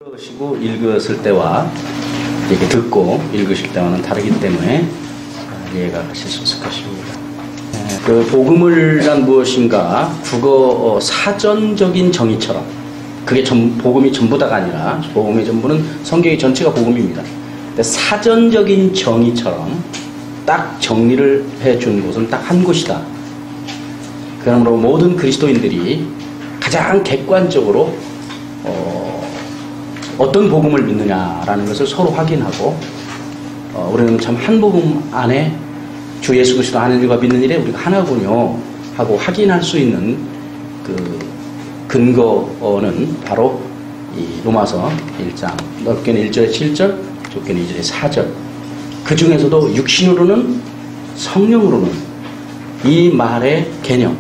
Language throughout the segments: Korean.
들으시고 읽었을 때와 이렇게 듣고 읽으실 때와는 다르기 때문에 이해가 가실 수 있을 것입니다. 그 복음을란 무엇인가 국어 사전적인 정의처럼 그게 복음이 전부다가 아니라 복음의 전부는 성경의 전체가 복음입니다. 근데 사전적인 정의처럼 딱 정리를 해준 곳은 딱 한 곳이다. 그러므로 모든 그리스도인들이 가장 객관적으로 어떤 복음을 믿느냐라는 것을 서로 확인하고 우리는 참 한 복음 안에 주 예수 그리스도 아는 일과 믿는 일에 우리가 하나군요 하고 확인할 수 있는 그 근거는 바로 이 로마서 1장 넓게는 1절에 7절 좁게는 2절에 4절 그 중에서도 육신으로는 성령으로는 이 말의 개념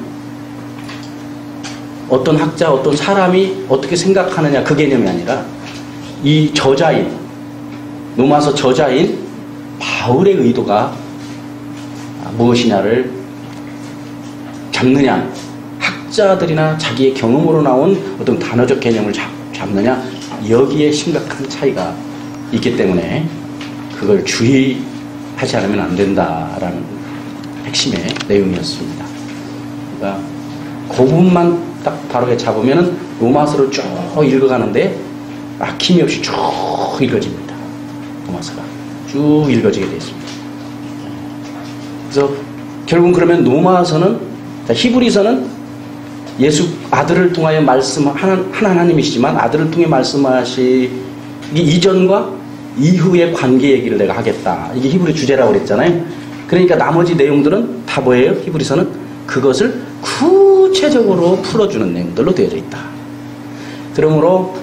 어떤 학자 어떤 사람이 어떻게 생각하느냐 그 개념이 아니라 이 저자인 로마서 저자인 바울의 의도가 무엇이냐를 잡느냐 학자들이나 자기의 경험으로 나온 어떤 단어적 개념을 잡느냐 여기에 심각한 차이가 있기 때문에 그걸 주의하지 않으면 안 된다라는 핵심의 내용이었습니다. 그러니까 그 부분만 딱 바로 잡으면은 로마서를 쭉 읽어가는데 아낌이 없이 쭉 읽어집니다. 로마서가 쭉 읽어지게 되어 있습니다. 그래서 결국 그러면 로마서는 히브리서는 예수 아들을 통하여 하나님이시지만 아들을 통해 말씀하시기 이전과 이후의 관계 얘기를 내가 하겠다. 이게 히브리 주제라고 그랬잖아요. 그러니까 나머지 내용들은 다 뭐예요? 히브리서는 그것을 구체적으로 풀어주는 내용들로 되어 있다. 그러므로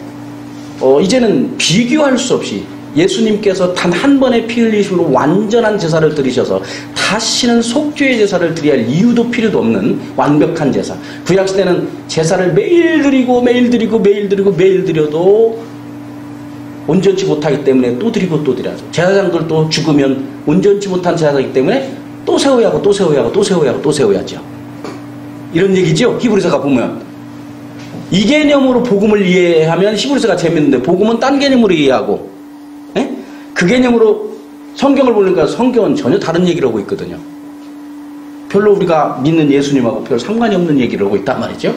이제는 비교할 수 없이 예수님께서 단 한 번의 피 흘리심으로 완전한 제사를 드리셔서 다시는 속죄의 제사를 드려야 할 이유도 필요도 없는 완벽한 제사. 구약시대는 제사를 매일 드리고 매일 드리고 매일 드리고 매일 드려도 온전치 못하기 때문에 또 드리고 또 드려야죠. 제사장들도 죽으면 온전치 못한 제사이기 때문에 또 세워야 하고 또 세워야 하고 또 세워야 하고 또 세워야죠. 이런 얘기죠. 히브리서가 보면 이 개념으로 복음을 이해하면 히브리서가 재밌는데 복음은 딴 개념으로 이해하고 그 개념으로 성경을 보니까 성경은 전혀 다른 얘기를 하고 있거든요. 별로 우리가 믿는 예수님하고 별 상관이 없는 얘기를 하고 있단 말이죠.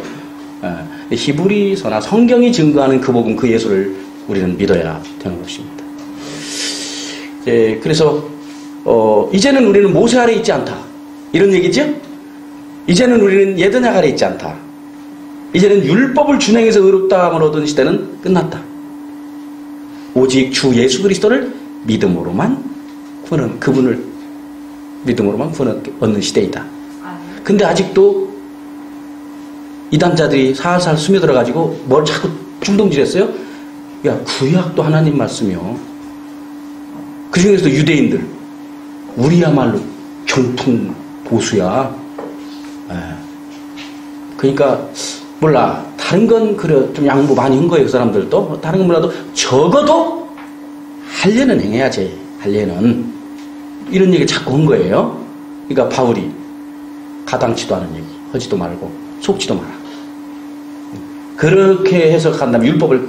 히브리서나 성경이 증거하는 그 복음 그 예수를 우리는 믿어야 되는 것입니다. 그래서 이제는 우리는 모세 아래 있지 않다 이런 얘기죠. 이제는 우리는 예드냐 아래 있지 않다. 이제는 율법을 준행해서 의롭다함을 얻은 시대는 끝났다. 오직 주 예수 그리스도를 믿음으로만 그분을 믿음으로만 구원을 얻는 시대이다. 근데 아직도 이단자들이 살살 스며들어가지고 뭘 자꾸 충동질했어요? 야, 구약도 하나님 말씀이요. 그 중에서도 유대인들 우리야말로 정통 보수야. 그러니까 몰라. 다른 건 그래 좀 양보 많이 한 거예요. 그 사람들도. 다른 건 몰라도 적어도 할례는 행해야지. 할례는. 이런 얘기 자꾸 한 거예요. 그러니까 바울이 가당치도 않은 얘기. 하지도 말고 속지도 마라. 그렇게 해석한다면 율법을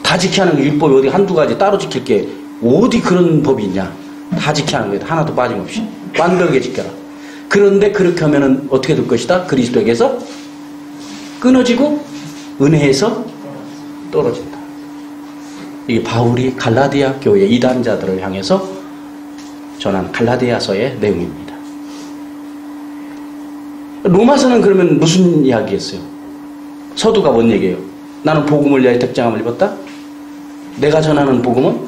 다 지켜야 하는 게 율법이 어디 한두 가지 따로 지킬 게 어디 그런 법이 있냐. 다 지켜야 하는 거예요. 하나도 빠짐없이. 완벽하게 지켜라. 그런데 그렇게 하면은 어떻게 될 것이다? 그리스도에게서 끊어지고 은혜에서 떨어진다. 이게 바울이 갈라디아 교회 이단자들을 향해서 전한 갈라디아서의 내용입니다. 로마서는 그러면 무슨 이야기였어요? 서두가 뭔 얘기예요? 나는 복음을 위하여 택정함을 입었다? 내가 전하는 복음은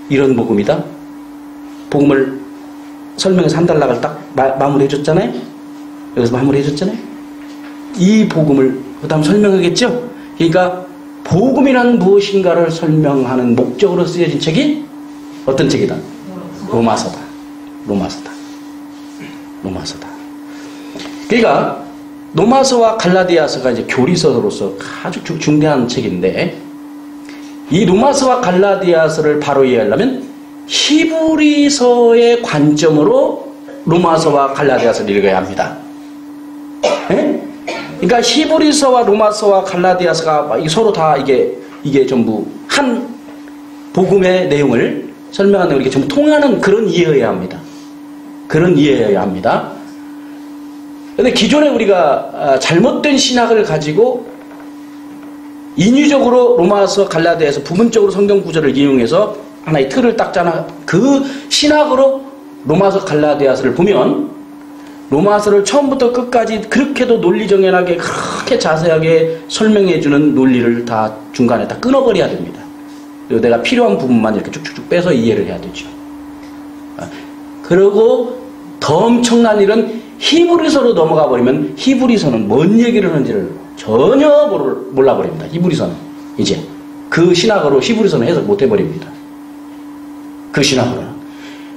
이런 복음이다? 복음을 설명해서 한 단락을 딱 마무리해 줬잖아요? 여기서 마무리해 줬잖아요? 이 복음을 그 다음 설명하겠죠? 그러니까 복음이란 무엇인가를 설명하는 목적으로 쓰여진 책이 어떤 책이다? 로마서다. 로마서다. 로마서다. 그러니까 로마서와 갈라디아서가 이제 교리서로서 아주 중대한 책인데 이 로마서와 갈라디아서를 바로 이해하려면 히브리서의 관점으로 로마서와 갈라디아서를 읽어야 합니다. 네? 그러니까 히브리서와 로마서와 갈라디아서가 서로 다 이게 전부 한 복음의 내용을 설명하는 내용이 전부 통하는 그런 이해여야 합니다. 그런 이해여야 합니다. 그런데 기존에 우리가 잘못된 신학을 가지고 인위적으로 로마서 갈라디아에서 부분적으로 성경 구절을 이용해서 하나의 틀을 딱 짜나 그 신학으로 로마서 갈라디아서를 보면 로마서를 처음부터 끝까지 그렇게도 논리정연하게 그렇게 자세하게 설명해주는 논리를 다 중간에 다 끊어버려야 됩니다. 그리고 내가 필요한 부분만 이렇게 쭉쭉쭉 빼서 이해를 해야 되죠. 그리고 더 엄청난 일은 히브리서로 넘어가 버리면 히브리서는 뭔 얘기를 하는지를 전혀 몰라버립니다. 히브리서는 이제 그 신학으로 히브리서는 해석 못해버립니다. 그 신학으로는.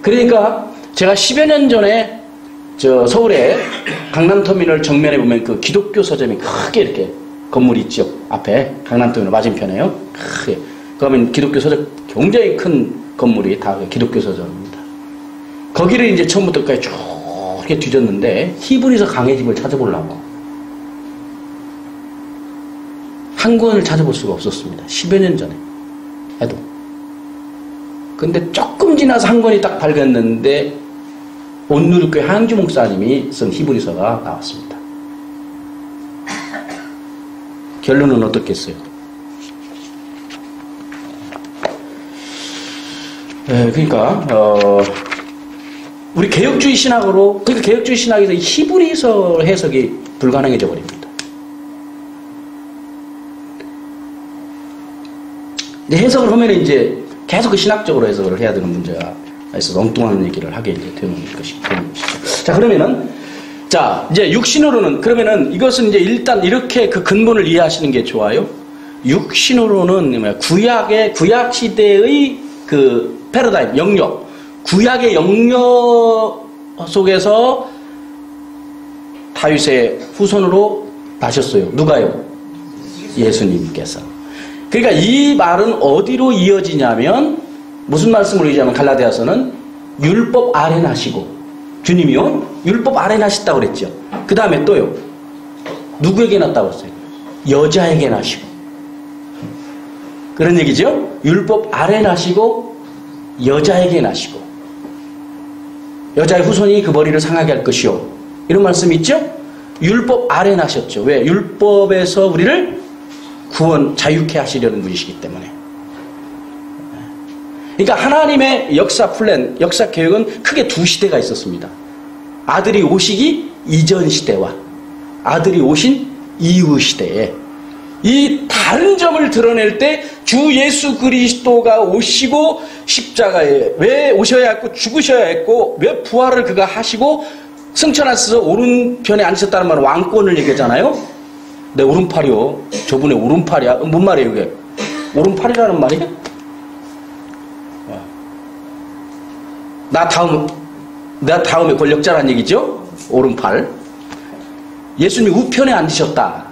그러니까 제가 10여 년 전에 저 서울에 강남터미널 정면에 보면 그 기독교 서점이 크게 이렇게 건물이 있죠. 앞에 강남터미널 맞은편에요. 크게. 그러면 기독교 서점 굉장히 큰 건물이 다 기독교 서점입니다. 거기를 이제 처음부터 끝까지 쭉 이렇게 뒤졌는데 히브리서 강해집을 찾아보려고 한 권을 찾아볼 수가 없었습니다. 10여 년 전에 해도. 근데 조금 지나서 한 권이 딱 발견됐는데 온누리교회 한주 목사님이 쓴 히브리서가 나왔습니다. 결론은 어떻겠어요? 그러니까 우리 개혁주의 신학으로 그러니까 개혁주의 신학에서 히브리서 해석이 불가능해져 버립니다. 근데 해석을 하면 이제 계속 그 신학적으로 해석을 해야 되는 문제가 있어서 엉뚱한 얘기를 하게 이제 되는 것이죠. 자, 그러면은, 자, 이제 육신으로는, 그러면은 이것은 이제 일단 이렇게 그 근본을 이해하시는 게 좋아요. 육신으로는 구약 시대의 그 패러다임, 영역, 구약의 영역 속에서 다윗의 후손으로 나셨어요. 누가요? 예수님께서. 그러니까 이 말은 어디로 이어지냐면 무슨 말씀으로 이어지냐면 갈라디아서는 율법 아래 나시고 주님이요 율법 아래 나셨다고 그랬죠. 그 다음에 또요 누구에게 났다고 했어요? 여자에게 나시고 그런 얘기죠. 율법 아래 나시고 여자에게 나시고 여자의 후손이 그 머리를 상하게 할 것이요 이런 말씀이 있죠. 율법 아래 나셨죠. 왜? 율법에서 우리를 구원, 자유케 하시려는 분이시기 때문에. 그러니까 하나님의 역사 플랜, 역사 계획은 크게 두 시대가 있었습니다. 아들이 오시기 이전 시대와 아들이 오신 이후 시대에 이 다른 점을 드러낼 때 주 예수 그리스도가 오시고 십자가에 왜 오셔야 했고 죽으셔야 했고 왜 부활을 그가 하시고 승천하셔서 오른편에 앉으셨다는 말은 왕권을 얘기하잖아요. 내 오른팔이요. 저분의 오른팔이야. 뭔 말이에요, 이게? 오른팔이라는 말이야? 나 다음에 권력자란 얘기죠? 오른팔. 예수님이 우편에 앉으셨다.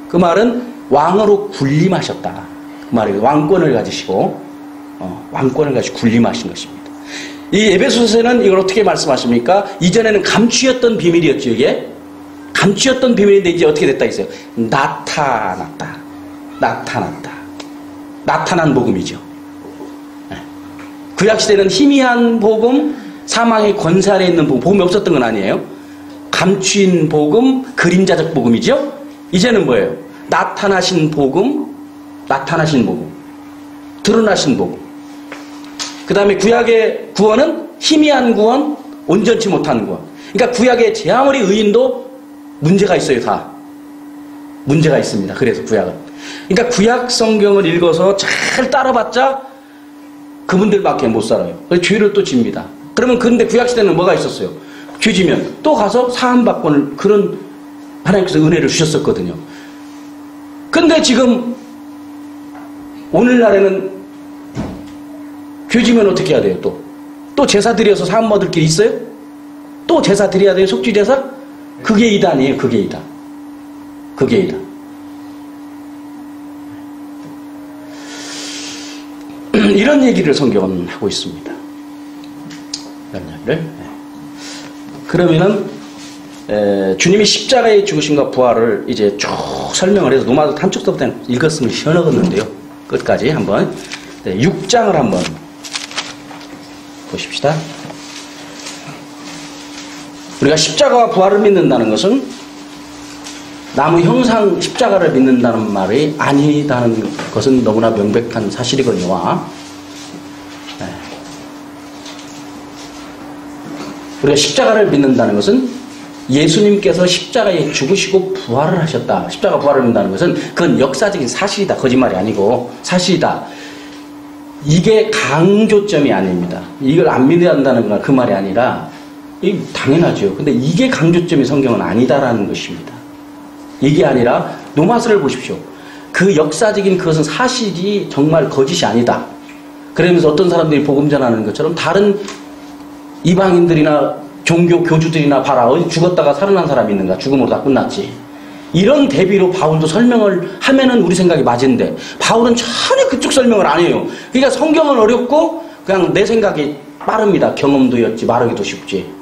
그 말은 왕으로 군림하셨다. 그 말이에요. 왕권을 가지시고, 왕권을 가지고 군림하신 것입니다. 이 에베소서에는 이걸 어떻게 말씀하십니까? 이전에는 감추었던 비밀이었죠, 이게? 감추었던 비밀인데 이제 어떻게 됐다 했어요? 나타났다. 나타난 복음이죠. 구약시대는 희미한 복음, 사망의 권세 아래 있는 복음, 복음이 없었던 건 아니에요. 감추인 복음, 그림자적 복음이죠. 이제는 뭐예요? 나타나신 복음, 드러나신 복음. 그 다음에 구약의 구원은 희미한 구원, 온전치 못한 구원. 그러니까 구약의 제 아무리 의인도 문제가 있어요, 다. 문제가 있습니다. 그래서 구약은. 그러니까 구약 성경을 읽어서 잘 따라봤자 그분들밖에 못 살아요. 그래서 죄를 또 집니다. 그러면 근데 구약시대는 뭐가 있었어요? 죄 지면 또 가서 사함받고는 그런 하나님께서 은혜를 주셨었거든요. 근데 지금 오늘날에는 죄 지면 어떻게 해야 돼요? 또 제사 드려서 사함 얻을 길이 있어요? 또 제사 드려야 돼요? 속죄 제사? 그게 이단이에요. 그게 이단. 이런 얘기를 성경은 하고 있습니다. 이런 얘기를. 그러면은 주님이 십자가에 죽으심과 부활을 이제 쭉 설명을 해서 로마서 한쪽서부터 읽었으면 시원하겠는데요. 끝까지 한번 네, 6장을 한번 보십시다. 우리가 십자가와 부활을 믿는다는 것은 나무 형상 십자가를 믿는다는 말이 아니다는 것은 너무나 명백한 사실이거니와, 네. 우리가 십자가를 믿는다는 것은 예수님께서 십자가에 죽으시고 부활을 하셨다. 십자가 부활을 믿는다는 것은 그건 역사적인 사실이다. 거짓말이 아니고 사실이다. 이게 강조점이 아닙니다. 이걸 안 믿어야 한다는 건 그 말이 아니라, 이게 당연하죠. 근데 이게 강조점이 성경은 아니다라는 것입니다. 이게 아니라 노마스를 보십시오. 그 역사적인 그것은 사실이 정말 거짓이 아니다. 그러면서 어떤 사람들이 복음 전하는 것처럼 다른 이방인들이나 종교 교주들이나 봐라, 죽었다가 살아난 사람이 있는가? 죽음으로 다 끝났지. 이런 대비로 바울도 설명을 하면은 우리 생각이 맞은데, 바울은 전혀 그쪽 설명을 안 해요. 그러니까 성경은 어렵고 그냥 내 생각이 빠릅니다. 경험도였지 말하기도 쉽지.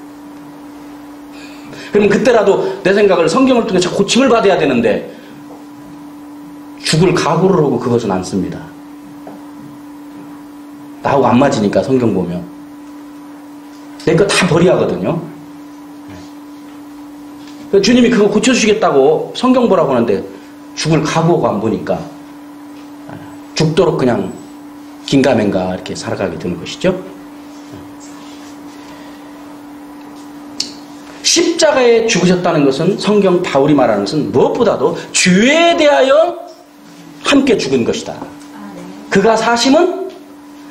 그럼 그때라도 내 생각을 성경을 통해서 고침을 받아야 되는데 죽을 각오를 하고 그것은 안 씁니다. 나하고 안 맞으니까 성경 보면 내 거 다 버려야하거든요. 주님이 그거 고쳐주시겠다고 성경 보라고 하는데 죽을 각오가 안 보니까 죽도록 그냥 긴가민가 이렇게 살아가게 되는 것이죠. 십자가에 죽으셨다는 것은 성경 바울이 말하는 것은 무엇보다도 죄에 대하여 함께 죽은 것이다. 그가 사심은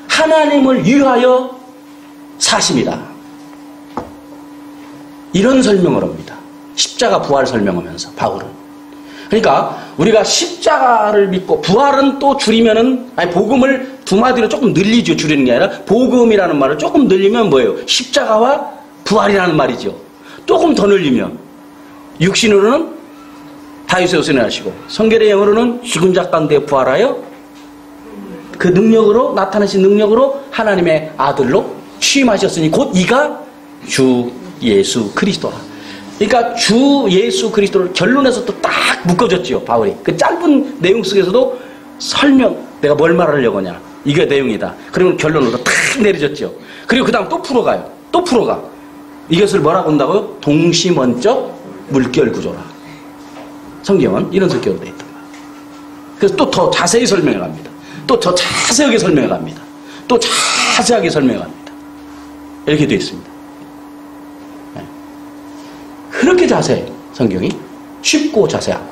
하나님을 위하여 사심이다. 이런 설명을 합니다. 십자가 부활 설명하면서 바울은. 그러니까 우리가 십자가를 믿고 부활은 또 줄이면은, 아니 복음을 두 마디로 조금 늘리죠. 줄이는 게 아니라 복음이라는 말을 조금 늘리면 뭐예요? 십자가와 부활이라는 말이죠. 조금 더 늘리면 육신으로는 다윗의 옷을 하시고 성결의 영으로는 죽은 자 가운데 부활하여 그 능력으로, 나타나신 능력으로 하나님의 아들로 취임하셨으니 곧 이가 주 예수 그리스도라. 그러니까 주 예수 그리스도를 결론에서 또 딱 묶어줬죠. 바울이 그 짧은 내용 속에서도 설명, 내가 뭘 말하려고 하냐, 이게 내용이다. 그러면 결론으로 딱 내려졌죠. 그리고 그 다음 또 풀어가요. 또 풀어가. 이것을 뭐라고 한다고요? 동시먼적 물결 구조라. 성경은 이런 성격으로 되어 있단 말이에요. 그래서 또 더 자세히 설명을 합니다. 또 더 자세하게 설명을 합니다. 또 자세하게 설명을 합니다. 이렇게 되어 있습니다. 네. 그렇게 자세히 성경이 쉽고 자세하고,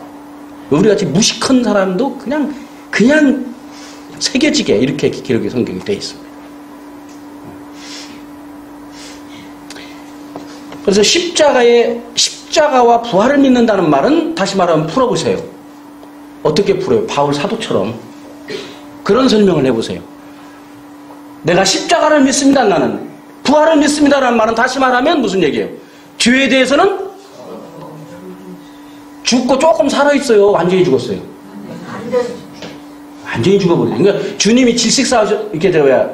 우리같이 무식한 사람도 그냥 새겨지게 이렇게 기록이 성경이 되어 있습니다. 그래서 십자가와 부활을 믿는다는 말은 다시 말하면 풀어보세요. 어떻게 풀어요? 바울 사도처럼 그런 설명을 해보세요. 내가 십자가를 믿습니다. 나는 부활을 믿습니다라는 말은 다시 말하면 무슨 얘기예요? 죄에 대해서는 죽고 조금 살아있어요. 완전히 죽었어요. 완전히 죽어버려요. 그러니까 주님이 질식사하셔, 이렇게 되어야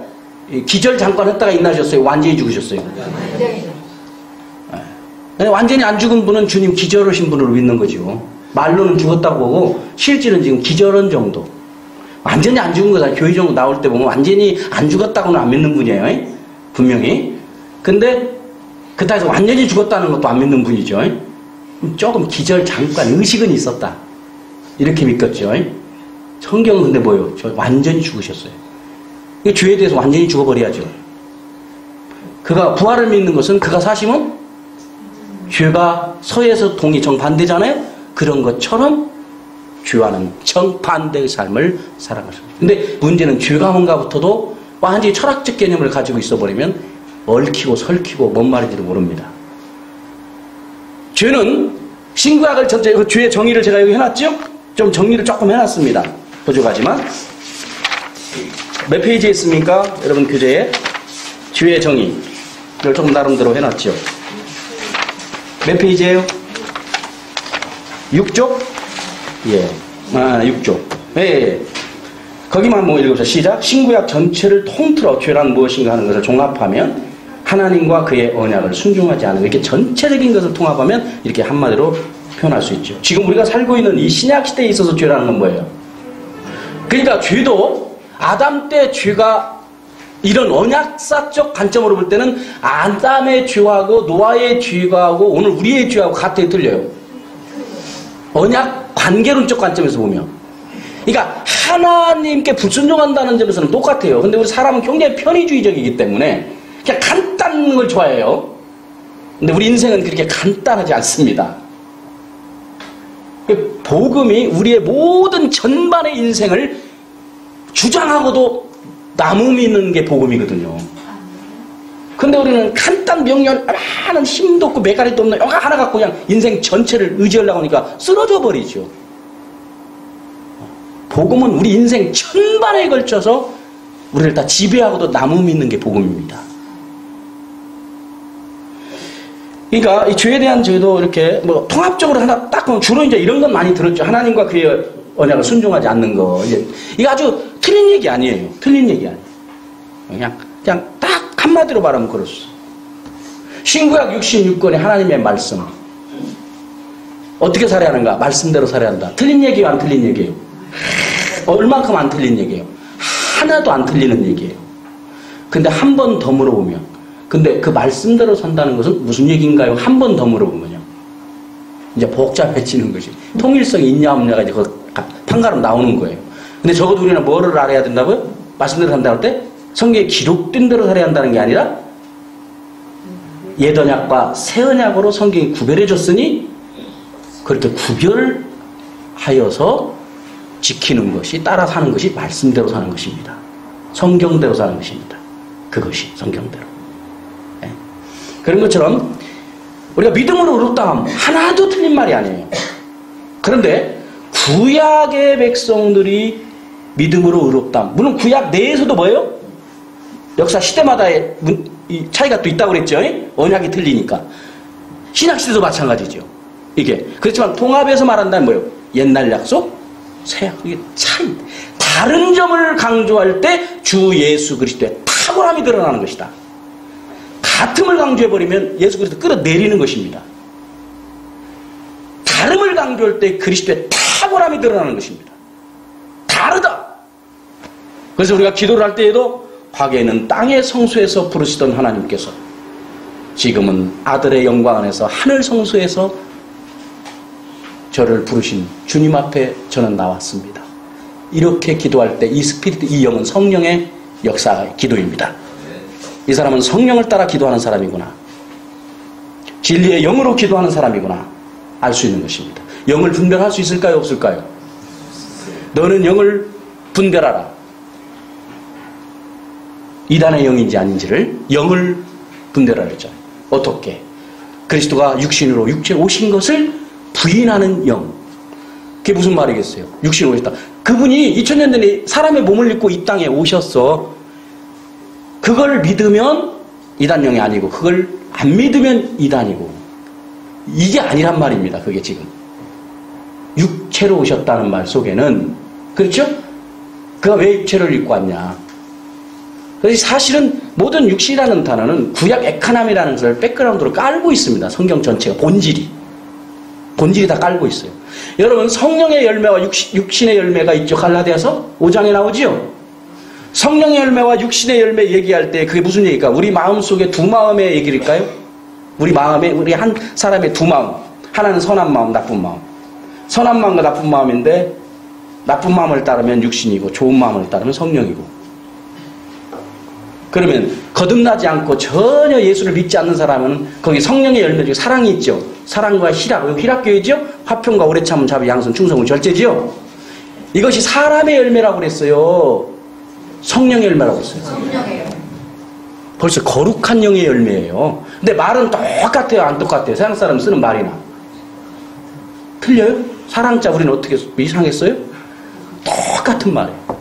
기절 잠깐 했다가 인나셨어요. 완전히 죽으셨어요. 완전히 안 죽은 분은 주님 기절하신 분으로 믿는 거죠. 말로는 죽었다고 하고 실질은 지금 기절한 정도. 완전히 안 죽은 거다. 교회 정도 나올 때 보면 완전히 안 죽었다고는 안 믿는 분이에요. 분명히. 근데 그렇다고 해서 완전히 죽었다는 것도 안 믿는 분이죠. 조금 기절 잠깐 의식은 있었다. 이렇게 믿겠죠. 성경은 근데 뭐예요? 저 완전히 죽으셨어요. 죄에 대해서 완전히 죽어버려야죠. 그가 부활을 믿는 것은 그가 사심은 죄가 서에서 동이 정반대잖아요. 그런 것처럼 죄와는 정반대의 삶을 살아가십니다. 근데 문제는 죄가 뭔가부터도 완전히 철학적 개념을 가지고 있어버리면 얽히고 설키고 뭔 말인지도 모릅니다. 죄는 신구약을 전체 그 죄의 정의를 제가 여기 해놨죠? 좀 정리를 조금 해놨습니다. 부족하지만 몇 페이지에 있습니까? 여러분 교재에 죄의 정의를 조금 나름대로 해놨죠. 몇 페이지예요? 6쪽? 예. 6쪽. 예. 거기만 한번 읽어보세요. 시작. 신구약 전체를 통틀어 죄란 무엇인가 하는 것을 종합하면 하나님과 그의 언약을 순종하지 않은, 이렇게 전체적인 것을 통합하면 이렇게 한마디로 표현할 수 있죠. 지금 우리가 살고 있는 이 신약 시대에 있어서 죄라는 건 뭐예요? 그러니까 죄도 아담 때 죄가 이런 언약사적 관점으로 볼 때는 아담의 죄하고 노아의 죄하고 오늘 우리의 죄하고 같아요, 틀려요? 언약 관계론적 관점에서 보면. 그러니까 하나님께 불순종한다는 점에서는 똑같아요. 근데 우리 사람은 굉장히 편의주의적이기 때문에 그냥 간단한 걸 좋아해요. 근데 우리 인생은 그렇게 간단하지 않습니다. 복음이 우리의 모든 전반의 인생을 주장하고도 나무 믿는 게 복음이거든요. 근데 우리는 간단 명령, 많은 힘도 없고 매가리도 없는 이거 하나 갖고 그냥 인생 전체를 의지하려고 하니까 쓰러져 버리죠. 복음은 우리 인생 전반에 걸쳐서 우리를 다 지배하고도 나무 믿는 게 복음입니다. 그러니까 이 죄에 대한 죄도 이렇게 뭐 통합적으로 하나 딱 보면 주로 이제 이런 건 많이 들었죠. 하나님과 그의 언약을 순종하지 않는 거. 이거 아주 틀린 얘기 아니에요. 틀린 얘기 아니에요. 그냥 딱 한마디로 말하면 그렇소. 신구약 66권의 하나님의 말씀. 어떻게 살아야 하는가? 말씀대로 살아야 한다. 틀린 얘기예요? 안 틀린 얘기예요? 얼만큼 안 틀린 얘기예요? 하나도 안 틀리는 얘기예요. 근데 한 번 더 물어보면, 근데 그 말씀대로 산다는 것은 무슨 얘기인가요? 한 번 더 물어보면요. 이제 복잡해지는 것이. 통일성이 있냐 없냐가 이제 그 판가름 나오는 거예요. 근데 적어도 우리는 뭐를 알아야 된다고요? 말씀대로 산다고 할 때 성경에 기록된 대로 살아야 한다는 게 아니라 옛 언약과 새 언약으로 성경이 구별해 줬으니 그렇게 구별하여서 지키는 것이, 따라 사는 것이 말씀대로 사는 것입니다. 성경대로 사는 것입니다. 그것이 성경대로. 네. 그런 것처럼 우리가 믿음으로 의롭다함 하나도 틀린 말이 아니에요. 그런데 구약의 백성들이 믿음으로 의롭다함, 물론 구약 내에서도 뭐예요? 역사 시대마다의 차이가 또 있다고 그랬죠. 언약이 틀리니까. 신약시대도 마찬가지죠. 이게. 그렇지만 통합해서 말한다면 뭐예요? 옛날 약속, 새 약속. 이게 차이. 다른 점을 강조할 때 주 예수 그리스도의 탁월함이 드러나는 것이다. 같음을 강조해버리면 예수 그리스도 끌어내리는 것입니다. 다름을 강조할 때 그리스도의 탁월함이 드러나는 것입니다. 다르다. 그래서 우리가 기도를 할 때에도 과거에는 땅의 성소에서 부르시던 하나님께서 지금은 아들의 영광 안에서 하늘 성소에서 저를 부르신 주님 앞에 저는 나왔습니다. 이렇게 기도할 때 이 스피리트, 이 영은 성령의 역사의 기도입니다. 이 사람은 성령을 따라 기도하는 사람이구나. 진리의 영으로 기도하는 사람이구나. 알 수 있는 것입니다. 영을 분별할 수 있을까요? 없을까요? 너는 영을 분별하라. 이단의 영인지 아닌지를 영을 분별하라 했잖아요. 어떻게? 그리스도가 육신으로 육체에 오신 것을 부인하는 영. 그게 무슨 말이겠어요? 육신으로 오셨다. 그분이 2000년 전에 사람의 몸을 입고 이 땅에 오셨어. 그걸 믿으면 이단영이 아니고 그걸 안 믿으면 이단이고. 이게 아니란 말입니다. 그게 지금. 육체로 오셨다는 말 속에는, 그렇죠? 그가 왜 육체를 입고 왔냐. 그래서 사실은 모든 육신이라는 단어는 구약 에카남이라는 것을 백그라운드로 깔고 있습니다. 성경 전체가 본질이 다 깔고 있어요. 여러분 성령의 열매와 육신의 열매가 있죠. 갈라디아서 5장에 나오지요. 성령의 열매와 육신의 열매 얘기할 때 그게 무슨 얘기일까? 우리 마음속에 두 마음의 얘기일까요? 우리 마음에, 우리 한 사람의 두 마음. 하나는 선한 마음, 나쁜 마음. 선한 마음과 나쁜 마음인데 나쁜 마음을 따르면 육신이고 좋은 마음을 따르면 성령이고. 그러면 거듭나지 않고 전혀 예수를 믿지 않는 사람은 거기 성령의 열매 중에 사랑이 있죠. 사랑과 희락, 여기 희락교회죠. 화평과 오래 참음, 자비, 양선, 충성은 절제지요. 이것이 사람의 열매라고 그랬어요. 성령의 열매라고 했어요. 성령이에요. 벌써 거룩한 영의 열매예요. 근데 말은 똑같아요, 안 똑같아요? 서양 사람 쓰는 말이나 틀려요? 사랑자 우리는 어떻게 이상했어요? 똑같은 말이에요.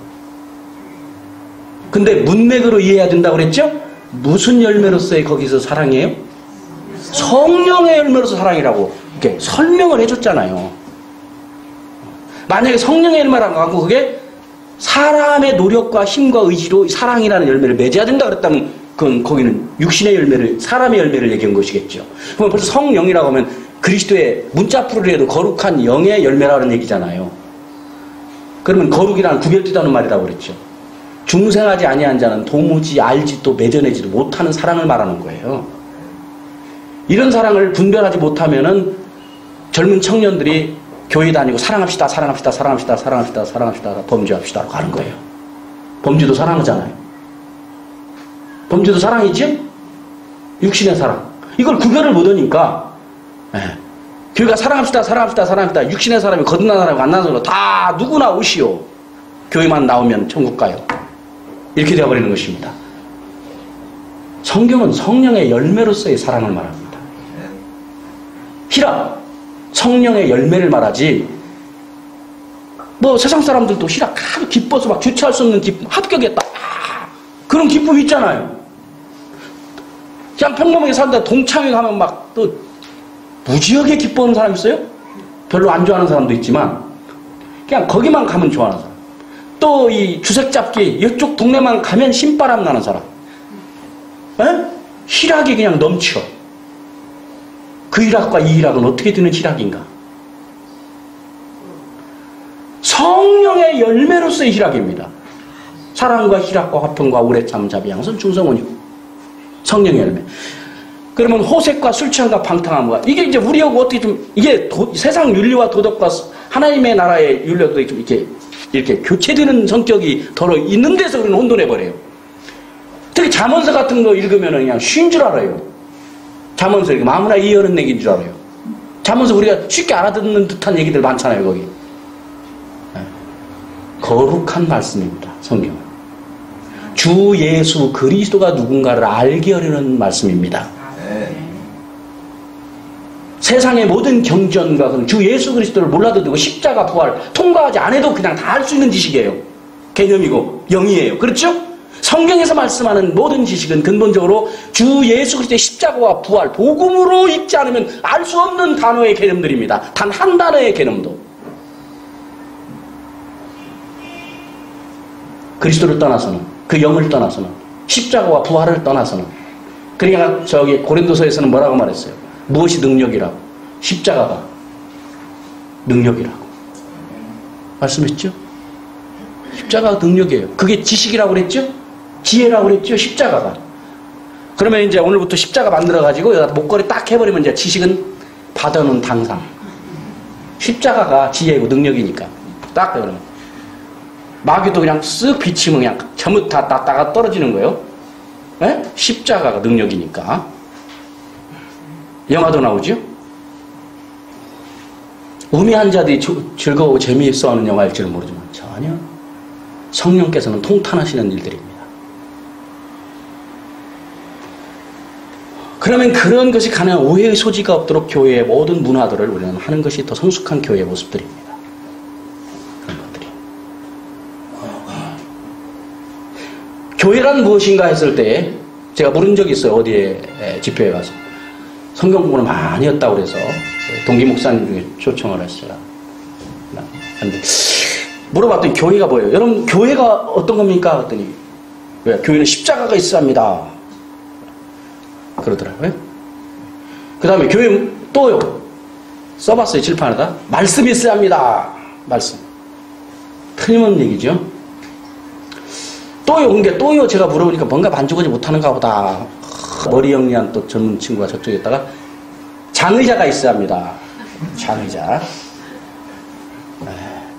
근데 문맥으로 이해해야 된다고 그랬죠? 무슨 열매로서의 거기서 사랑이에요? 성령의 열매로서 사랑이라고 이렇게 설명을 해줬잖아요. 만약에 성령의 열매라고 하고 그게 사람의 노력과 힘과 의지로 사랑이라는 열매를 맺어야 된다 그랬다면 그건 거기는 육신의 열매를, 사람의 열매를 얘기한 것이겠죠. 그러면 벌써 성령이라고 하면 그리스도의 문자풀이로 해도 거룩한 영의 열매라는 얘기잖아요. 그러면 거룩이라는 구별되다는 말이라고 그랬죠. 중생하지 아니한 자는 도무지 알지도 맺어내지도 못하는 사랑을 말하는 거예요. 이런 사랑을 분별하지 못하면은 젊은 청년들이 교회 다니고 사랑합시다, 사랑합시다, 사랑합시다, 사랑합시다, 사랑합시다, 범죄합시다로 가는 거예요. 범죄도 사랑하잖아요. 범죄도 사랑이지? 육신의 사랑. 이걸 구별을 못하니까, 교회가 사랑합시다, 사랑합시다, 사랑합시다. 육신의 사람이 거듭난 사람이 안 나는 사람 다 누구나 오시오. 교회만 나오면 천국 가요. 이렇게 되어버리는 것입니다. 성경은 성령의 열매로서의 사랑을 말합니다. 희락, 성령의 열매를 말하지, 뭐 세상 사람들도 희락 아주 기뻐서 막 주체할 수 없는 기쁨, 합격했다. 그런 기쁨이 있잖아요. 그냥 평범하게 살다 동창회 가면 막 또 무지하게 기뻐하는 사람 있어요? 별로 안 좋아하는 사람도 있지만, 그냥 거기만 가면 좋아하는 사람. 또 이 주색 잡기, 이쪽 동네만 가면 신바람 나는 사람. 희락이 그냥 넘쳐. 그 희락과 이 희락은 어떻게 되는 희락인가? 성령의 열매로서의 희락입니다. 사랑과 희락과 화평과 오래 참 자비 양선 충성원이고 성령의 열매. 그러면 호색과 술 취함과 방탕함과 이게 이제 우리하고 어떻게 좀 이게 세상 윤리와 도덕과 하나님의 나라의 윤리와 도덕이 좀 이렇게 교체되는 성격이 더러 있는 데서 우리는 혼돈해 버려요. 특히 잠언서 같은 거 읽으면 그냥 쉰 줄 알아요. 잠언서 이렇게 아무나 이해하는 얘기인 줄 알아요. 잠언서 우리가 쉽게 알아듣는 듯한 얘기들 많잖아요, 거기. 거룩한 말씀입니다, 성경은. 주 예수 그리스도가 누군가를 알게 하려는 말씀입니다. 세상의 모든 경전과 주 예수 그리스도를 몰라도 되고 십자가 부활 통과하지 않아도 그냥 다 알 수 있는 지식이에요. 개념이고 영이에요. 그렇죠? 성경에서 말씀하는 모든 지식은 근본적으로 주 예수 그리스도의 십자가와 부활, 복음으로 읽지 않으면 알 수 없는 단어의 개념들입니다. 단 한 단어의 개념도. 그리스도를 떠나서는, 그 영을 떠나서는, 십자가와 부활을 떠나서는. 그러니까 저기 고린도서에서는 뭐라고 말했어요? 무엇이 능력이라고? 십자가가 능력이라고 말씀했죠? 십자가가 능력이에요. 그게 지식이라고 그랬죠? 지혜라고 그랬죠? 십자가가. 그러면 이제 오늘부터 십자가 만들어가지고 여기다 목걸이 딱 해버리면 이제 지식은 받아놓은 당상. 십자가가 지혜고 능력이니까. 딱 해버리면. 마귀도 그냥 쓱 비치면 그냥 전부 다 따가 떨어지는 거예요. 네? 십자가가 능력이니까. 영화도 나오죠? 우매한 자들이 즐거워 재미있어 하는 영화일 줄은 모르지만 전혀 성령께서는 통탄하시는 일들입니다. 그러면 그런 것이 가능한 오해의 소지가 없도록 교회의 모든 문화들을 우리는 하는 것이 더 성숙한 교회의 모습들입니다. 그런 것들이. 교회란 무엇인가 했을 때 제가 물은 적이 있어요. 어디에 집회에 가서. 성경 공부를 많이 했다고 그래서 동기 목사님 중에 초청을 했어요. 근데 물어봤더니 교회가 뭐예요? 여러분 교회가 어떤 겁니까? 그랬더니 왜? 교회는 십자가가 있어야 합니다. 그러더라고요. 그 다음에 교회 또요. 써봤어요. 칠판에다. 말씀이 있어야 합니다. 말씀. 틀림없는 얘기죠. 또요. 그게 또요. 제가 물어보니까 뭔가 만족하지 못하는가 보다. 머리 영리한 또 젊은 친구가 저쪽에 있다가 장의자가 있어야 합니다. 장의자.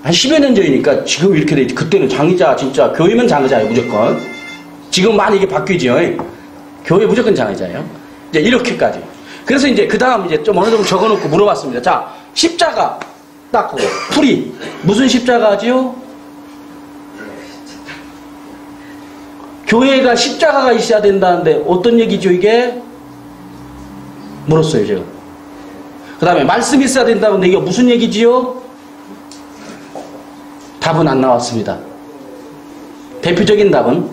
한 10여 년 전이니까 지금 이렇게 돼 있지. 그때는 장의자 진짜 교회면 장의자예요. 무조건. 지금 많이 이게 바뀌죠. 교회 무조건 장의자예요. 이제 이렇게까지. 그래서 이제 그 다음 이제 좀 어느 정도 적어놓고 물어봤습니다. 자, 십자가 딱 그거 풀이 무슨 십자가지요? 교회가 십자가가 있어야 된다는데 어떤 얘기죠 이게? 물었어요 제가. 그 다음에 말씀이 있어야 된다는데 이게 무슨 얘기지요? 답은 안 나왔습니다. 대표적인 답은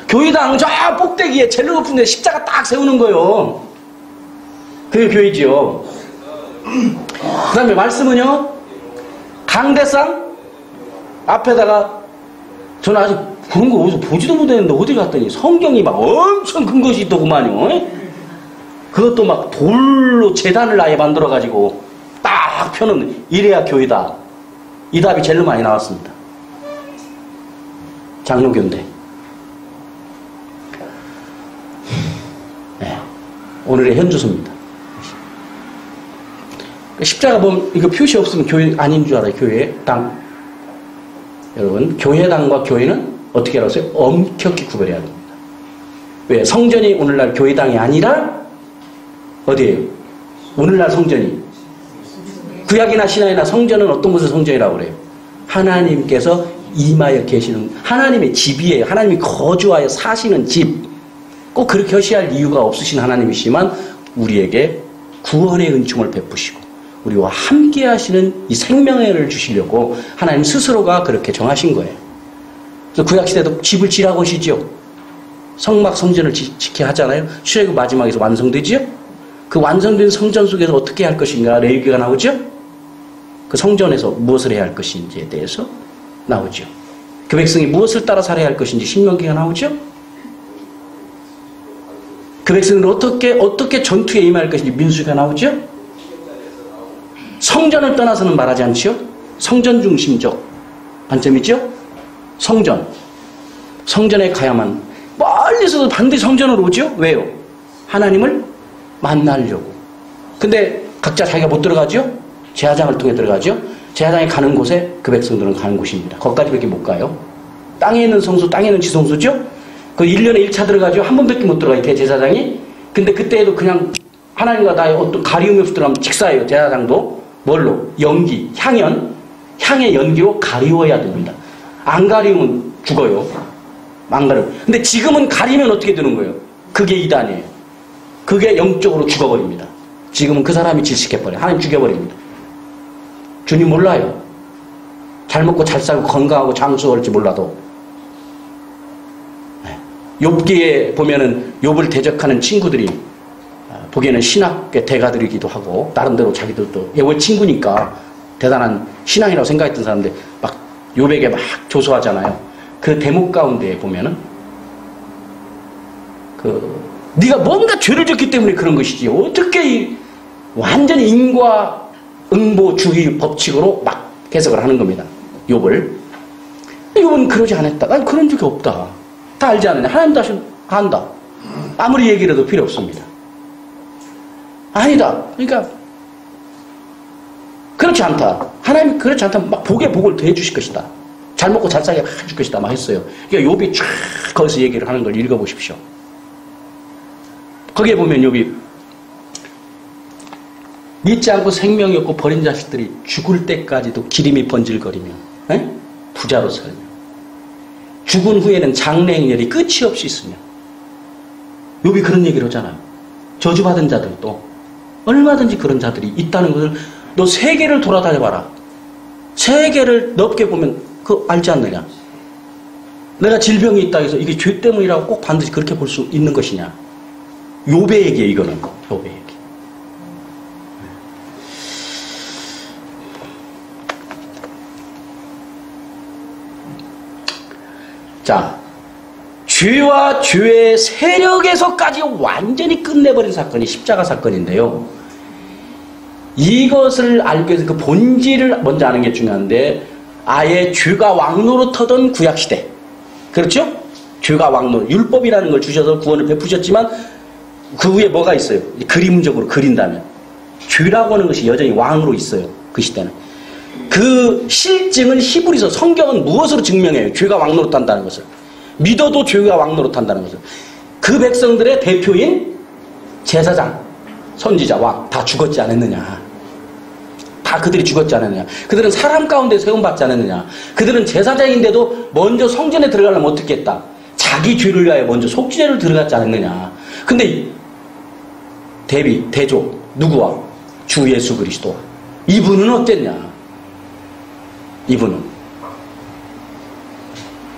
교회당 저 꼭대기에 제일 높은 데 십자가 딱 세우는 거예요. 그게 교회지요. 그 다음에 말씀은요, 강대상 앞에다가 저는 아직 그런 거 어디서 보지도 못했는데 어디 갔더니 성경이 막 엄청 큰 것이 있더구만요. 그것도 막 돌로 재단을 아예 만들어가지고 딱 펴놓는, 이래야 교회다. 이 답이 제일 많이 나왔습니다. 장로교인데. 네. 오늘의 현주소입니다. 십자가 보면 이거 표시 없으면 교회 아닌 줄 알아요. 교회 당. 여러분, 교회당과 교회는 어떻게 알았어요? 엄격히 구별해야 됩니다. 왜? 성전이 오늘날 교회당이 아니라 어디예요? 오늘날 성전이. 구약이나 신약이나 성전은 어떤 곳의 성전이라고 그래요? 하나님께서 임하여 계시는 하나님의 집이에요. 하나님이 거주하여 사시는 집. 꼭 그렇게 하셔야 할 이유가 없으신 하나님이시지만 우리에게 구원의 은총을 베푸시고 우리와 함께 하시는 이 생명의 은혜를 주시려고 하나님 스스로가 그렇게 정하신 거예요. 그래서 구약시대도 집을 지라고 하시죠. 성막 성전을 지켜야 하잖아요. 출애굽 마지막에서 완성되지요. 그 완성된 성전 속에서 어떻게 할 것인가 레위기가 나오죠. 그 성전에서 무엇을 해야 할 것인지에 대해서 나오죠. 그 백성이 무엇을 따라 살아야 할 것인지 신명기가 나오죠. 그 백성은 어떻게 전투에 임할 것인지 민수기가 나오죠. 성전을 떠나서는 말하지 않죠. 성전 중심적 관점이죠. 성전에 가야만 멀리서도 반드시 성전으로 오죠. 왜요? 하나님을 만나려고. 근데 각자 자기가 못 들어가죠. 제사장을 통해 들어가죠. 제사장이 가는 곳에 그 백성들은 가는 곳입니다. 거기까지밖에 못 가요. 땅에 있는 성소, 땅에 있는 지성소죠. 그 1년에 1차 들어가죠. 한 번밖에 못 들어가요. 대제사장이. 근데 그때에도 그냥 하나님과 나의 어떤 가리움이 없이 들어가면 직사예요. 제사장도. 뭘로? 연기, 향의 연기로 가리워야 됩니다. 안 가리우면 죽어요. 안 가리우면. 근데 지금은 가리면 어떻게 되는 거예요? 그게 이단이에요. 그게 영적으로 죽어버립니다. 지금은 그 사람이 질식해버려요. 하나님 죽여버립니다. 주님 몰라요. 잘 먹고 잘 살고 건강하고 장수할지 몰라도. 욥기에 보면은 욥을 대적하는 친구들이 보기에는 신학의 대가들이기도 하고 나름대로 자기들도 욥의 친구니까 대단한 신앙이라고 생각했던 사람들 막 욥에게 막 조소하잖아요. 그 대목 가운데 보면은 네가 뭔가 죄를 졌기 때문에 그런 것이지 어떻게 완전히 인과응보주의 법칙으로 막 해석을 하는 겁니다. 욥을. 욥은 그러지 않았다. 난 그런 적이 없다. 다 알지 않느냐. 하나님 다시 한다. 아무리 얘기를 해도 필요 없습니다. 아니다. 그러니까 그렇지 않다. 하나님이 그렇지 않다면 막 복에 복을 더해 주실 것이다. 잘 먹고 잘 살게 해줄 것이다. 막 했어요. 그러니까 욥이 쫙 거기서 얘기를 하는 걸 읽어보십시오. 거기에 보면 욥이 믿지 않고 생명이 없고 버린 자식들이 죽을 때까지도 기름이 번질거리며 부자로 살며 죽은 후에는 장래행렬이 끝이 없이 있으며 욥이 그런 얘기를 하잖아요. 저주받은 자들도 얼마든지 그런 자들이 있다는 것을 너 세계를 돌아다녀봐라. 세계를 넓게 보면 그거 알지 않느냐. 내가 질병이 있다 해서 이게 죄 때문이라고 꼭 반드시 그렇게 볼 수 있는 것이냐. 욥의 얘기예요. 이거는 욥의 얘기. 자, 죄와 죄의 세력에서까지 완전히 끝내버린 사건이 십자가 사건인데요. 이것을 알기 위해서 그 본질을 먼저 아는 게 중요한데 아예 죄가 왕노릇하던 구약시대. 그렇죠? 죄가 왕노릇. 율법이라는 걸 주셔서 구원을 베푸셨지만 그 위에 뭐가 있어요? 그림적으로 그린다면. 죄라고 하는 것이 여전히 왕으로 있어요. 그 시대는. 그 실증을 히브리서 성경은 무엇으로 증명해요? 죄가 왕노릇한다는 것을. 믿어도 죄가 왕노릇한다는 것을. 그 백성들의 대표인 제사장, 선지자, 왕 다 죽었지 않았느냐. 다 그들이 죽었지 않았느냐. 그들은 사람 가운데 세움받지 않았느냐. 그들은 제사장인데도 먼저 성전에 들어가려면 어떻게 했다. 자기 죄를 위하여 먼저 속죄를 들어갔지 않았느냐. 근데 대조 누구와? 주 예수 그리스도. 이분은 어땠냐. 이분은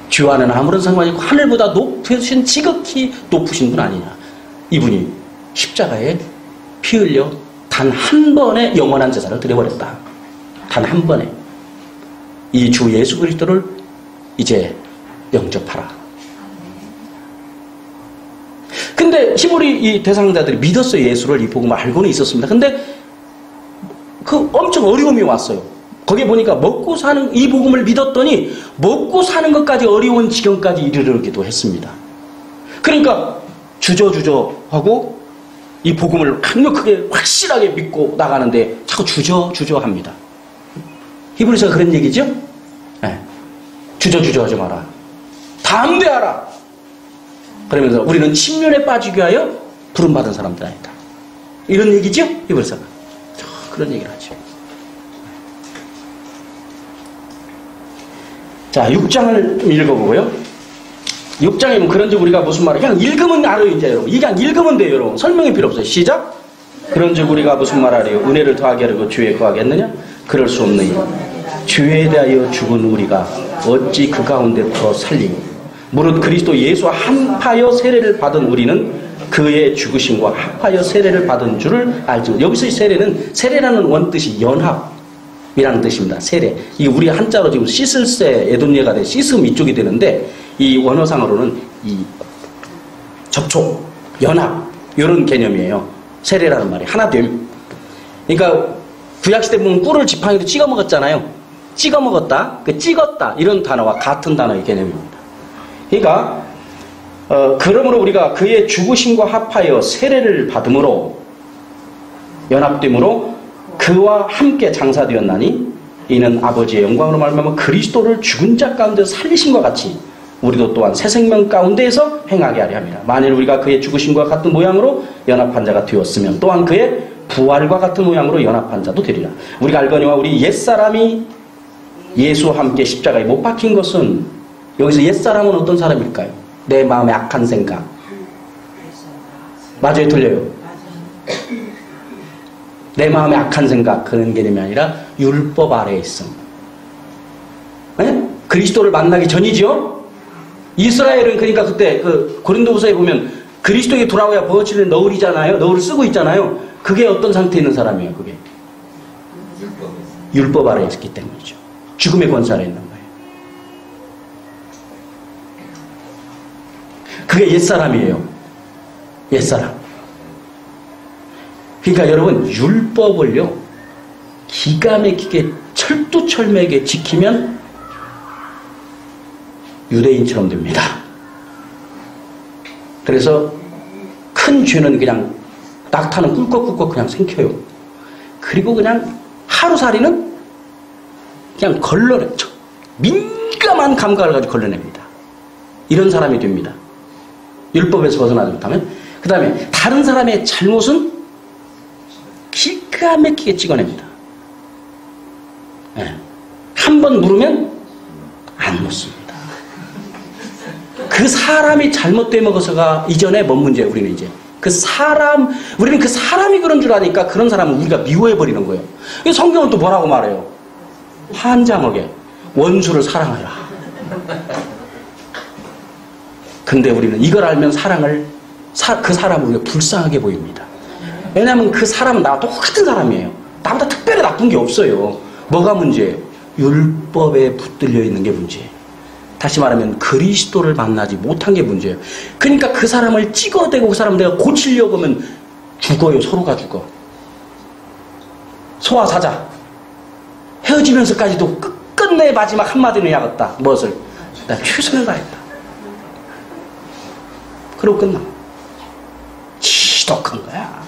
죄와는 아무런 상관이 없고 하늘보다 높으신 지극히 높으신 분 아니냐. 이분이 십자가에 피 흘려 단 한 번에 영원한 제사를 드려버렸다. 단 한 번에. 이 주 예수 그리스도를 이제 영접하라. 근데 히브리 이 대상자들이 믿었어요. 예수를 이 복음을 알고는 있었습니다. 근데 그 엄청 어려움이 왔어요. 거기에 보니까 먹고 사는, 이 복음을 믿었더니 먹고 사는 것까지 어려운 지경까지 이르르기도 했습니다. 그러니까 주저하고 이 복음을 강력하게 확실하게 믿고 나가는데 자꾸 주저합니다. 히브리서가 그런 얘기죠? 네. 주저하지 마라. 담대하라. 그러면서 우리는 침륜에 빠지게 하여 부름받은 사람들 아니다. 이런 얘기죠? 히브리서가. 그런 얘기를 하죠. 자, 6장을 좀 읽어보고요. 6장에 보면 그런즉 우리가 무슨 말을 그냥 읽으면 알아요, 이제 여러분. 이게 그냥 읽으면 돼요, 여러분. 설명이 필요 없어요. 시작. 그런즉 우리가 무슨 말하리요? 은혜를 더하게 하려고 주에 거하겠느냐? 그럴 수 없느니 주에 대하여 죽은 우리가 어찌 그 가운데 더 살리고 무릇 그리스도 예수와 합하여 세례를 받은 우리는 그의 죽으심과 합하여 세례를 받은 줄을 알죠. 여기서 이 세례라는 원뜻이 연합이라는 뜻입니다. 세례. 이게 우리 한자로 지금 씻을세 에돔예가 돼 씻음 이쪽이 되는데 이 원어상으로는 이 접촉, 연합 이런 개념이에요. 세례라는 말이 하나됨. 그러니까 구약시대 보면 꿀을 지팡이로 찍어 먹었잖아요. 찍어 먹었다, 그 찍었다 이런 단어와 같은 단어의 개념입니다. 그러니까 그러므로 우리가 그의 죽으심과 합하여 세례를 받음으로 연합됨으로 그와 함께 장사되었나니 이는 아버지의 영광으로 말미암아 그리스도를 죽은 자 가운데서 살리심과 같이 우리도 또한 새 생명 가운데에서 행하게 하려 합니다. 만일 우리가 그의 죽으심과 같은 모양으로 연합한 자가 되었으면 또한 그의 부활과 같은 모양으로 연합한 자도 되리라. 우리가 알거니와 우리 옛사람이 예수와 함께 십자가에 못 박힌 것은 여기서 옛사람은 어떤 사람일까요? 내 마음의 악한 생각. 맞아요, 들려요? 내 마음의 악한 생각 그런 개념이 아니라 율법 아래에 있음. 네? 그리스도를 만나기 전이죠. 이스라엘은 그러니까 그때 그 고린도후서에 보면 그리스도에게 돌아와야 부어치는 너울이잖아요. 너울을 쓰고 있잖아요. 그게 어떤 상태에 있는 사람이에요? 그게 율법 아래에 있기 때문이죠. 죽음의 권세 아래에 있는 거예요. 그게 옛사람이에요. 옛사람. 그러니까 여러분 율법을요 기가 막히게 철두철미하게 지키면 유대인처럼 됩니다. 그래서 큰 죄는 그냥 낙타는 꿀꺽꿀꺽 그냥 생겨요. 그리고 그냥 하루살이는 그냥 걸러내 민감한 감각을 가지고 걸러냅니다. 이런 사람이 됩니다. 율법에서 벗어나지 못하면. 그 다음에 다른 사람의 잘못은 기가 막히게 찍어냅니다. 네. 한 번 물으면 안 묻습니다. 그 사람이 잘못돼 먹어서가 이전에 뭔 문제예요? 우리는 이제 우리는 그 사람이 그런 줄 아니까 그런 사람은 우리가 미워해버리는 거예요. 성경은 또 뭐라고 말해요? 환장하게 원수를 사랑하라. 근데 우리는 이걸 알면 그 사람을 우리가 불쌍하게 보입니다. 왜냐하면 그 사람은 나와 똑같은 사람이에요. 나보다 특별히 나쁜 게 없어요. 뭐가 문제예요? 율법에 붙들려 있는 게 문제예요. 다시 말하면 그리스도를 만나지 못한 게 문제예요. 그러니까 그 사람을 찍어대고 그 사람을 내가 고치려고 하면 죽어요. 서로가 죽어. 소와 사자. 헤어지면서까지도 끝내 마지막 한마디는 해야겠다. 무엇을? 나 최선을 다했다. 그러고 끝나. 지독한 거야.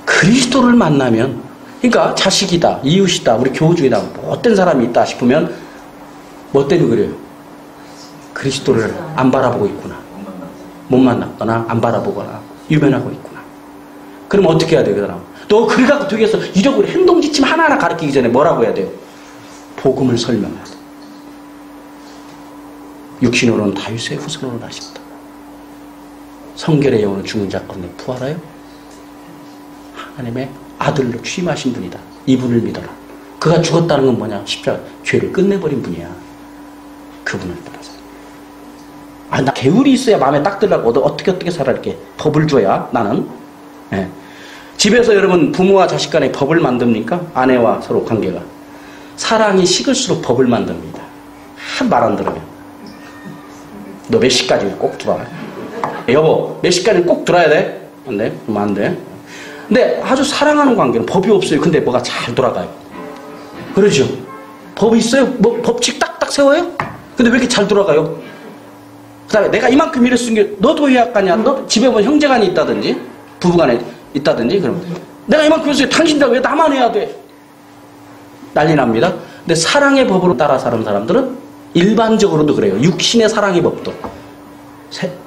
그리스도를 만나면, 그러니까 자식이다, 이웃이다, 우리 교우중이다, 못된 사람이 있다 싶으면 뭐 때문에 그래요? 그리스도를 안 바라보고 있구나. 못 만났거나 안 바라보거나 유면하고 있구나. 그럼 어떻게 해야 돼요? 그 사람? 너 그리 갖고 되겠어. 이적으로 행동 지침 하나하나 가르치기 전에 뭐라고 해야 돼요? 복음을 설명해야 돼. 육신으로는 다윗의 후손으로 나셨다. 성결의 영혼은 죽은 자 가운데 부활하여 하나님의 아들로 취임하신 분이다. 이분을 믿어라. 그가 죽었다는 건 뭐냐? 십자가 죄를 끝내버린 분이야. 그분을 따라서. 나 계율이 있어야 마음에 딱 들라고 어떻게 살아 이렇게 법을 줘야 나는. 네. 집에서 여러분 부모와 자식 간에 법을 만듭니까? 아내와 서로 관계가. 사랑이 식을수록 법을 만듭니다. 말 안 들으면. 너 몇 시까지 꼭 들어와. 여보, 몇 시까지 꼭 들어야 돼? 안 돼? 그럼 안 돼. 근데 아주 사랑하는 관계는 법이 없어요. 근데 뭐가 잘 돌아가요. 그러죠? 법이 있어요? 뭐 법칙 딱딱 세워요? 근데 왜 이렇게 잘 돌아가요? 그 다음에 내가 이만큼 일을 쓴 게 너도 왜 약하냐? 너 집에 뭐 형제간이 있다든지 부부간에 있다든지 그럼 내가 이만큼 했어요. 당신들 왜 나만 해야 돼? 난리 납니다. 근데 사랑의 법으로 따라 사는 사람들은 일반적으로도 그래요. 육신의 사랑의 법도.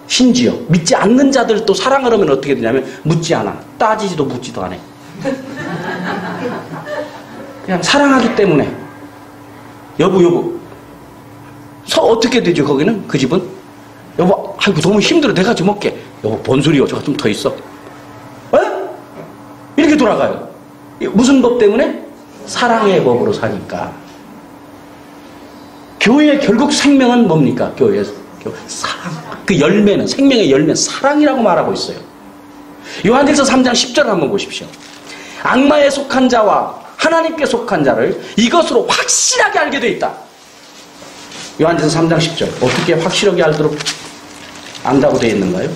심지어 믿지 않는 자들도 사랑을 하면 어떻게 되냐면 묻지 않아. 따지지도 묻지도 않아. 그냥 사랑하기 때문에 여보 어떻게 되죠 거기는? 그 집은? 여보 아이고 너무 힘들어 내가 좀 먹게. 여보 뭔 소리요? 저거 좀 더 있어. 에? 이렇게 돌아가요. 무슨 법 때문에? 사랑의 법으로 사니까. 교회의 결국 생명은 뭡니까? 교회에서 사랑. 그 열매는 생명의 열매는 사랑이라고 말하고 있어요. 요한일서 3장 10절 한번 보십시오. 악마에 속한 자와 하나님께 속한 자를 이것으로 확실하게 알게 돼 있다. 요한일서 3장 10절 어떻게 확실하게 알도록 안다고 되어 있는가요?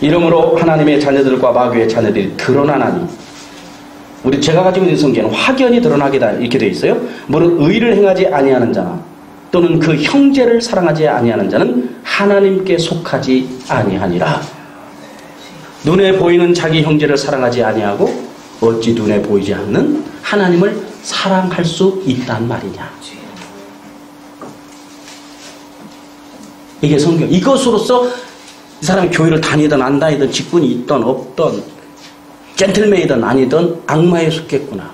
이러므로 하나님의 자녀들과 마귀의 자녀들이 드러나나니 제가 가지고 있는 성경에는 확연히 드러나게다 이렇게 되어 있어요. 물은 의를 행하지 아니하는 자나 또는 그 형제를 사랑하지 아니하는 자는 하나님께 속하지 아니하니라. 눈에 보이는 자기 형제를 사랑하지 아니하고 어찌 눈에 보이지 않는 하나님을 사랑할 수 있단 말이냐. 이게 성경. 이것으로서 이 사람이 교회를 다니든 안 다니든 직분이 있든 없든 젠틀맨이든 아니든 악마에 속했구나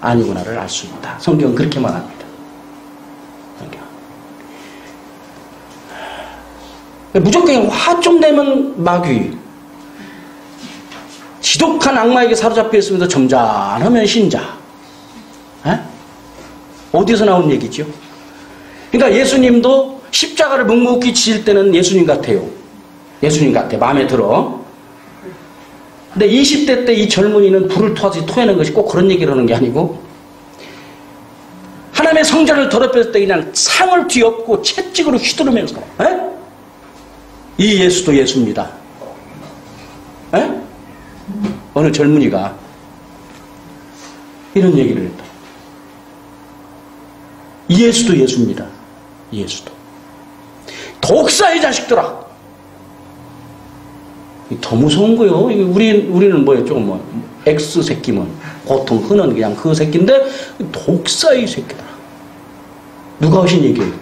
아니구나를 알 수 있다. 성경은 그렇게 말합니다. 무조건 화 좀 내면 마귀, 지독한 악마에게 사로잡혀 있으면서 점잖으면 신자. 에? 어디서 나온 얘기죠? 그러니까 예수님도 십자가를 묵묵히 지실 때는 예수님 같아요. 예수님 같아. 마음에 들어. 근데 20대 때 이 젊은이는 불을 토해낸 것이 꼭 그런 얘기를 하는 게 아니고 하나님의 성전을 더럽혔을 때 그냥 상을 뒤엎고 채찍으로 휘두르면서 에? 이 예수도 예수입니다. 에? 어느 젊은이가 이런 얘기를 했다. 이 예수도 예수입니다. 예수도. 독사의 자식들아. 더 무서운 거요. 우리는 뭐예요? 조금 X 새끼면 보통 흔한 그냥 그 새끼인데 독사의 새끼들아. 누가 하신 얘기예요?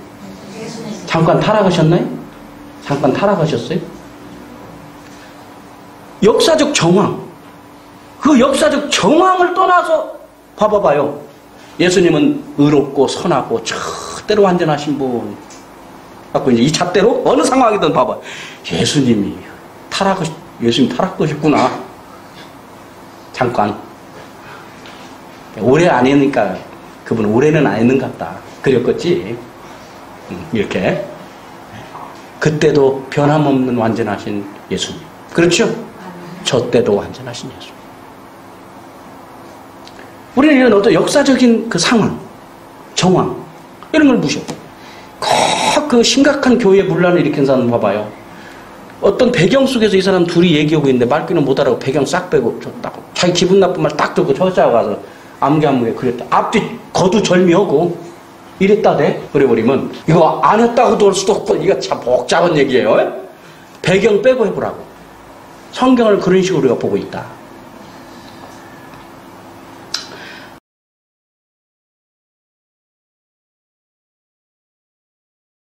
잠깐 타락하셨나요? 잠깐 타락하셨어요? 역사적 정황. 그 역사적 정황을 떠나서 봐봐요. 예수님은 의롭고 선하고 절대로 완전하신 분. 갖고 이제 이 잣대로 어느 상황이든 봐봐. 예수님 타락하셨구나. 잠깐. 오래 안 했으니까 그분 올해는 안 했는 것 같다. 그랬겠지. 이렇게. 그때도 변함없는 완전하신 예수님. 그렇죠? 저 때도 완전하신 예수. 우리는 이런 어떤 역사적인 그 상황, 정황, 이런 걸 무시하고 꼭 그 심각한 교회의 분란을 일으킨 사람 봐봐요. 어떤 배경 속에서 이 사람 둘이 얘기하고 있는데 말귀는 못 알아고 배경 싹 빼고 딱 자기 기분 나쁜 말 딱 듣고 저자가 가서 암게 그랬다. 앞뒤 거두절미하고 이랬다 돼. 그래버리면 이거 안 했다고도 할 수도 없고 이거 참 복잡한 얘기예요. 배경 빼고 해보라고. 성경을 그런 식으로 우리가 보고 있다.